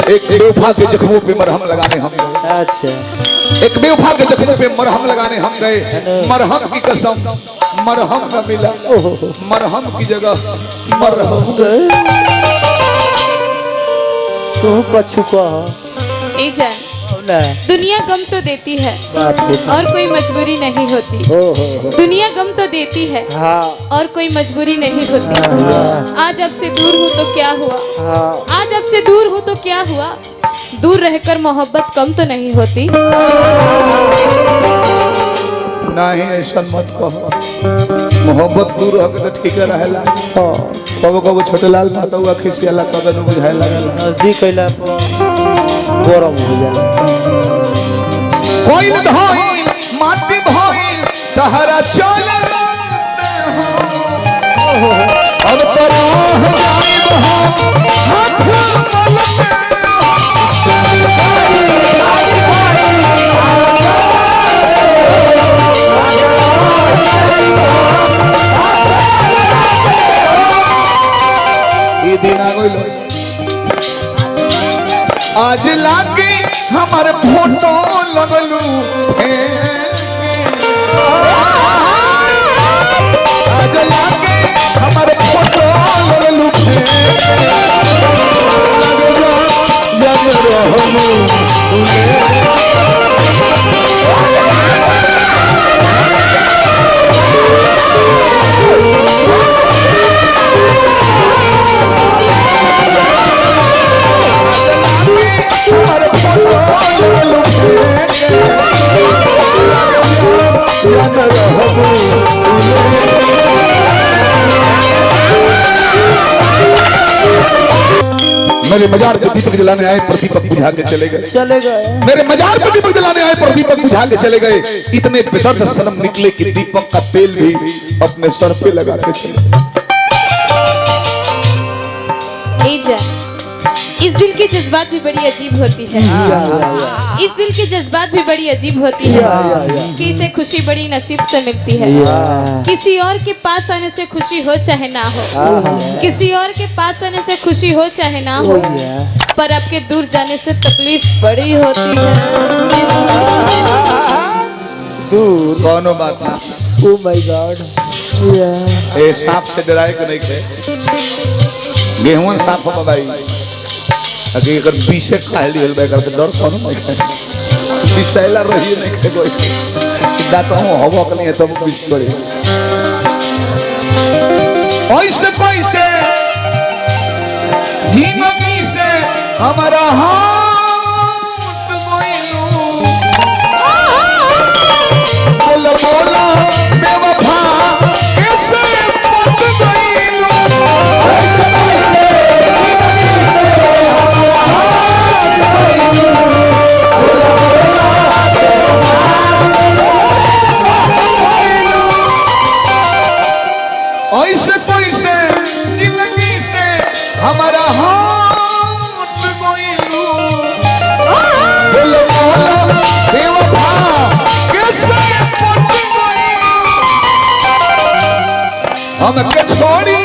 एक बेवफा के जख्मों पे मरहम लगाने हम गए। अच्छा एक बेवफा के जख्मों पे मरहम लगाने हम गए। मरहम की कसम मरहम न मिला। मरहम की जगह मरहम तू पछुआ ए जान दुनिया गम तो देती है और कोई मजबूरी नहीं होती। दुनिया गम तो देती है और कोई मजबूरी नहीं होती। आज अब से दूर हूँ तो क्या हुआ, आज अब से दूर हूँ तो क्या हुआ, दूर रहकर मोहब्बत कम तो नहीं होती। नहीं ऐसा मत कहो, मोहब्बत दूर हो तो ठीक रहेला। कबो कबो छोटे लाल माता हुआ खिसियाला कबे न बुझाए लागल। नजदीक कैला गरम हो जाला। कोई धोई माटी भोई तहरा चल अब पराह जाइब हो हाथ मलते ये दिन आ गइल। आज लागे हमारे फोटो लगलू आज लागे हमारे फोटो लगलू मेरे मजार पे दीपक जलाने आए प्रदीपक बुझा के चले गए। मेरे मजार पे दीपक जलाने आए प्रदीपक बुझा के चले गए। इतने बेदर्द सनम निकले कि दीपक का तेल भी अपने सर पे लगा के चले गए। इस दिल की जज्बात भी बड़ी अजीब होती है। इस दिल की जज्बात भी बड़ी अजीब होती है कि इसे खुशी बड़ी नसीब से मिलती है। किसी और के पास आने से खुशी हो चाहे ना हो, किसी और के पास आने से खुशी हो चाहे ना हो, पर आपके दूर जाने से तकलीफ बड़ी होती है। दूर कौनो बात ना। ओ माय गॉड ए सांप से डराए के नहीं थे। गेहूं सांप हो भाई अगर अगर पीछे खाए ली हलवा कर से डर कौन नहीं खाए पिसैला रही नहीं के कोई दांत हम हवा के नहीं तब पिस पड़े ऐसे पैसे जिंदगी से हमारा हाथ गोइलू बोला बोला बेवफा कैसे पट गइलू ऐसे पैसे जिंदगी से हमारा हाथ गोइलू बोलो बोलो बेवफा कैसे पट गइलू हमके छोड़ी